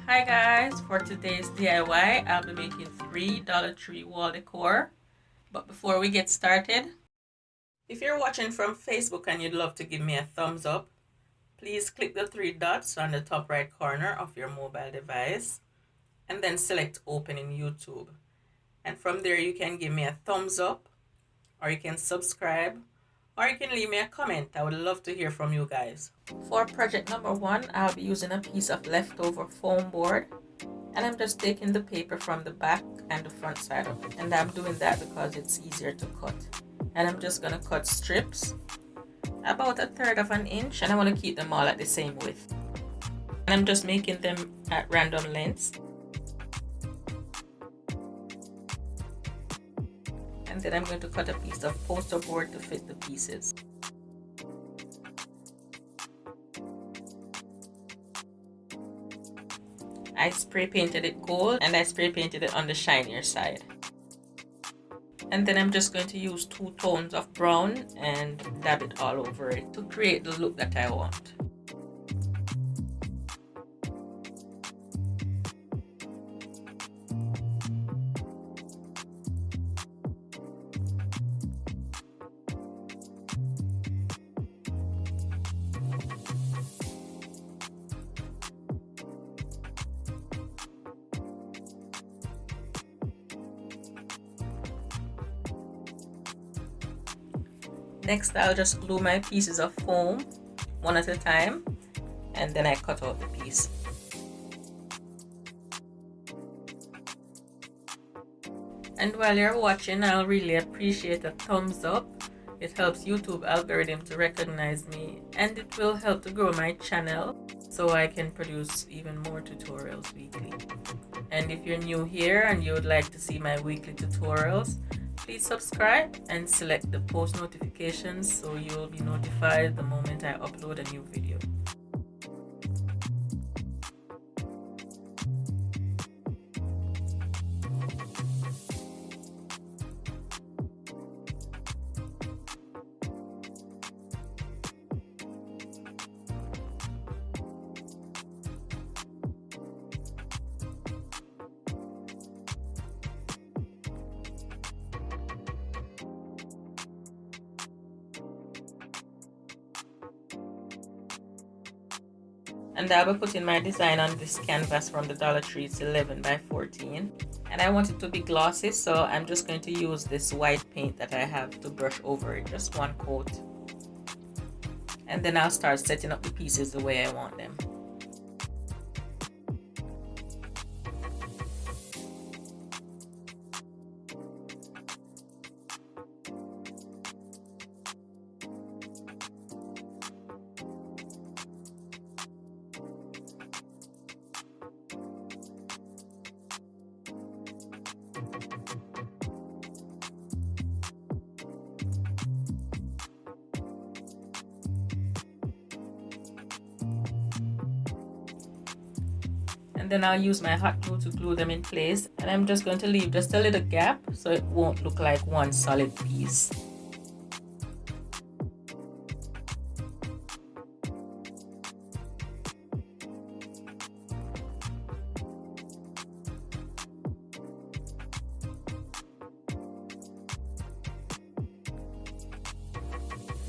Hi guys, for today's DIY, I'll be making 3 Dollar Tree wall decor. But before we get started, if you're watching from Facebook and you'd love to give me a thumbs up, please click the 3 dots on the top right corner of your mobile device and then select Open in YouTube. And from there you can give me a thumbs up, or you can subscribe, or you can leave me a comment. I would love to hear from you guys. For project number 1, I'll be using a piece of leftover foam board, and I'm just taking the paper from the back and the front side of it, and I'm doing that because it's easier to cut. And I'm just going to cut strips about 1/3 of an inch, and I want to keep them all at the same width. And I'm just making them at random lengths. And then I'm going to cut a piece of poster board to fit the pieces. I spray painted it gold, and I spray painted it on the shinier side. And then I'm just going to use 2 tones of brown and dab it all over it to create the look that I want. Next, I'll just glue my pieces of foam one at a time, and then I cut out the piece. And while you're watching, I'll really appreciate a thumbs up. It helps YouTube algorithm to recognize me, and it will help to grow my channel so I can produce even more tutorials weekly. And if you're new here and you would like to see my weekly tutorials, please subscribe and select the post notifications so you will be notified the moment I upload a new video. And I'll be putting my design on this canvas from the Dollar Tree. It's 11 by 14. And I want it to be glossy, so I'm just going to use this white paint that I have to brush over it, just 1 coat. And then I'll start setting up the pieces the way I want them. And then I'll use my hot glue to glue them in place, and I'm just going to leave just a little gap so it won't look like one solid piece.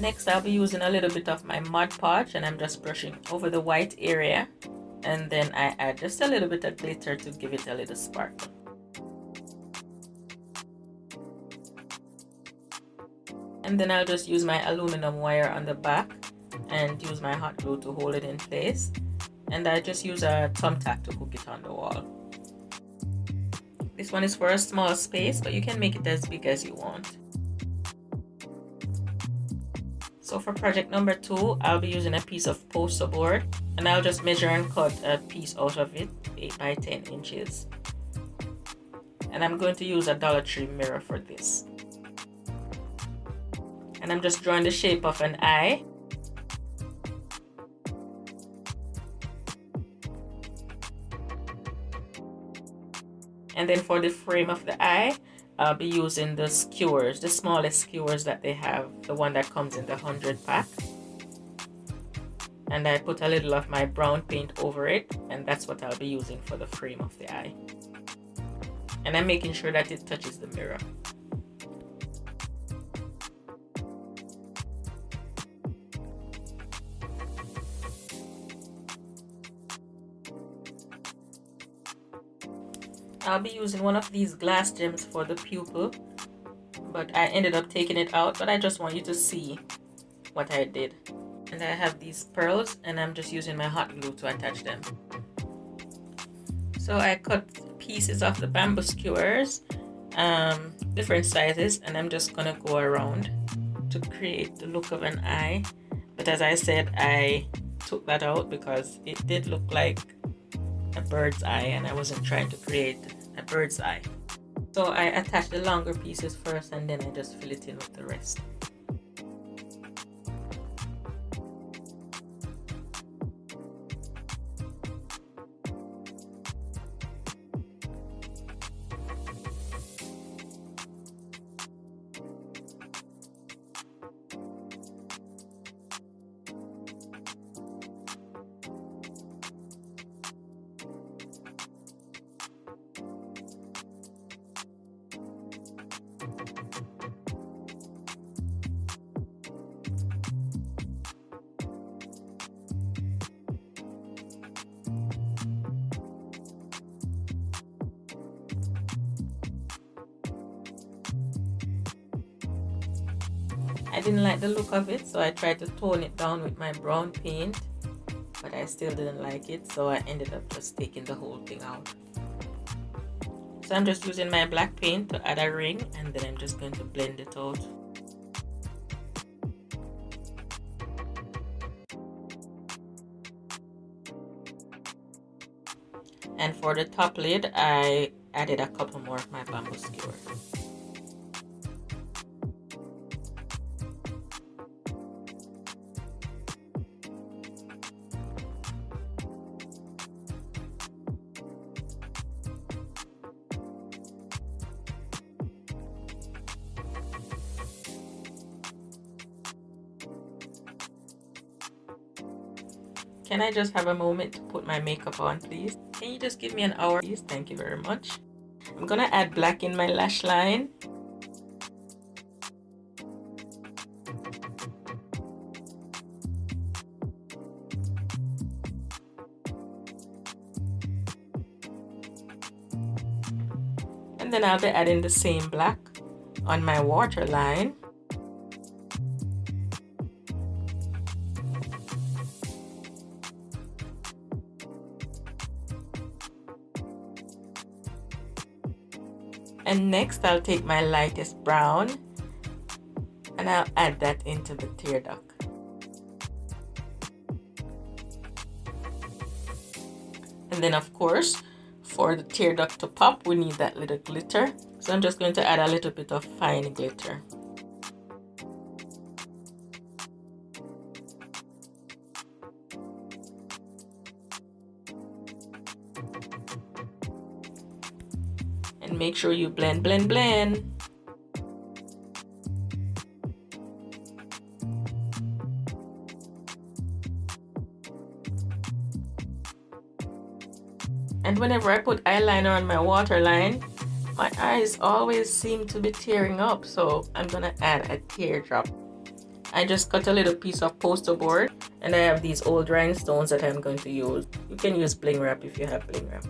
Next, I'll be using a little bit of my Mod Podge, and I'm just brushing over the white area. And then I add just a little bit of glitter to give it a little sparkle. And then I'll just use my aluminum wire on the back and use my hot glue to hold it in place. And I just use a thumbtack to hook it on the wall. This one is for a small space, but you can make it as big as you want. So for project number 2, I'll be using a piece of poster board, and I'll just measure and cut a piece out of it, 8 by 10 inches. And I'm going to use a Dollar Tree mirror for this. And I'm just drawing the shape of an eye. And then for the frame of the eye, I'll be using the skewers, the smallest skewers that they have, the one that comes in the 100 pack. and I put a little of my brown paint over it, and that's what I'll be using for the frame of the eye. And I'm making sure that it touches the mirror. I'll be using one of these glass gems for the pupil, but I ended up taking it out, but I just want you to see what I did. And I have these pearls, and I'm just using my hot glue to attach them. So I cut pieces of the bamboo skewers, different sizes, and I'm just gonna go around to create the look of an eye. But as I said, I took that out because it did look like a bird's eye, and I wasn't trying to create a bird's eye. So I attach the longer pieces first, and then I just fill it in with the rest. I didn't like the look of it, so I tried to tone it down with my brown paint, but I still didn't like it, so I ended up just taking the whole thing out. So I'm just using my black paint to add a ring, and then I'm just going to blend it out. And for the top lid, I added a couple more of my bamboo skewers. Can I just have a moment to put my makeup on, please? Can you just give me an hour, please? Thank you very much. I'm gonna add black in my lash line. And then I'll be adding the same black on my waterline. And next I'll take my lightest brown and I'll add that into the tear duct. And then of course, for the tear duct to pop, we need that little glitter. So I'm just going to add a little bit of fine glitter. And make sure you blend, blend, blend. And whenever I put eyeliner on my waterline, my eyes always seem to be tearing up, so I'm gonna add a teardrop. I just cut a little piece of poster board, and I have these old rhinestones that I'm going to use. You can use bling wrap if you have bling wrap.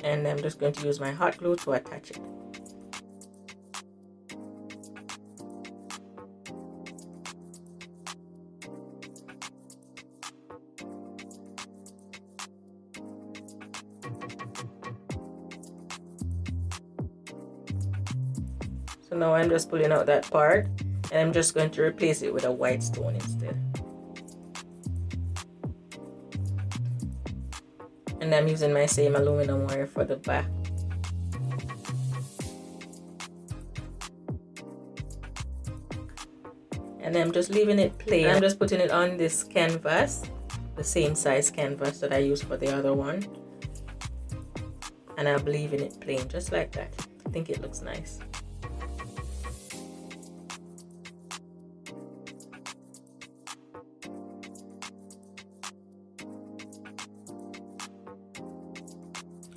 And I'm just going to use my hot glue to attach it. So now I'm just pulling out that part, And I'm just going to replace it with a white stone instead. And I'm using my same aluminum wire for the back. And I'm just leaving it plain. I'm just putting it on this canvas, the same size canvas that I used for the other one. And I'm leaving it plain just like that. I think it looks nice.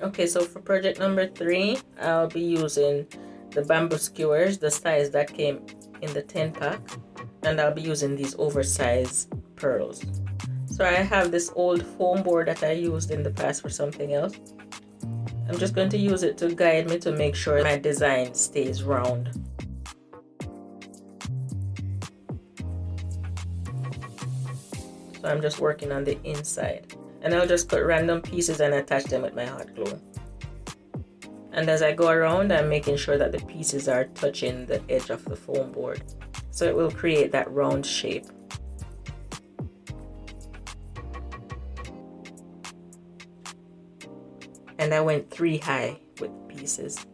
Okay, so for project number 3, I'll be using the bamboo skewers, the size that came in the 10 pack, and I'll be using these oversized pearls. So I have this old foam board that I used in the past for something else. I'm just going to use it to guide me to make sure my design stays round. So I'm just working on the inside. And I'll just cut random pieces and attach them with my hot glue. And as I go around, I'm making sure that the pieces are touching the edge of the foam board. So it will create that round shape. And I went 3 high with pieces.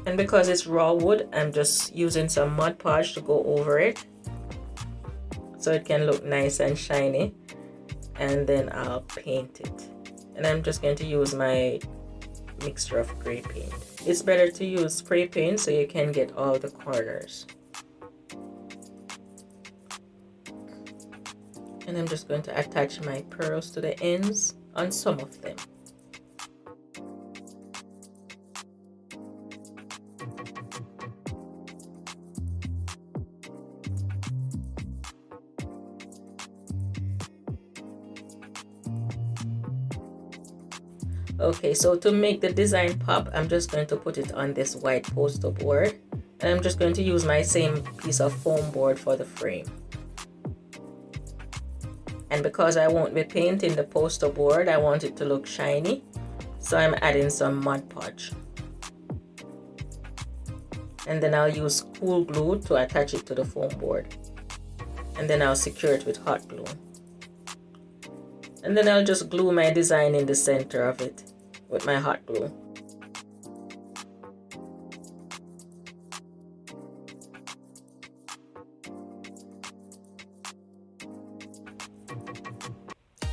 And because it's raw wood, I'm just using some Mod Podge to go over it so it can look nice and shiny. And then I'll paint it. And I'm just going to use my mixture of gray paint. It's better to use spray paint so you can get all the corners. And I'm just going to attach my pearls to the ends on some of them. Okay, so to make the design pop, I'm just going to put it on this white poster board. And I'm just going to use my same piece of foam board for the frame. And because I won't be painting the poster board, I want it to look shiny. So I'm adding some Mod Podge. And then I'll use cool glue to attach it to the foam board. And then I'll secure it with hot glue. And then I'll just glue my design in the center of it with my hot glue.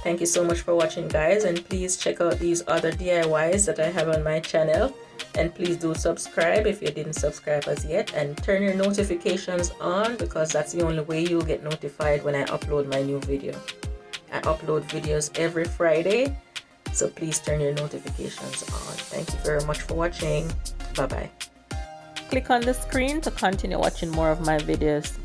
Thank you so much for watching, guys, and please check out these other DIYs that I have on my channel. And please do subscribe if you didn't subscribe as yet, and turn your notifications on because that's the only way you'll get notified when I upload my new video. I upload videos every Friday, so please turn your notifications on. Thank you very much for watching. Bye-bye. Click on the screen to continue watching more of my videos.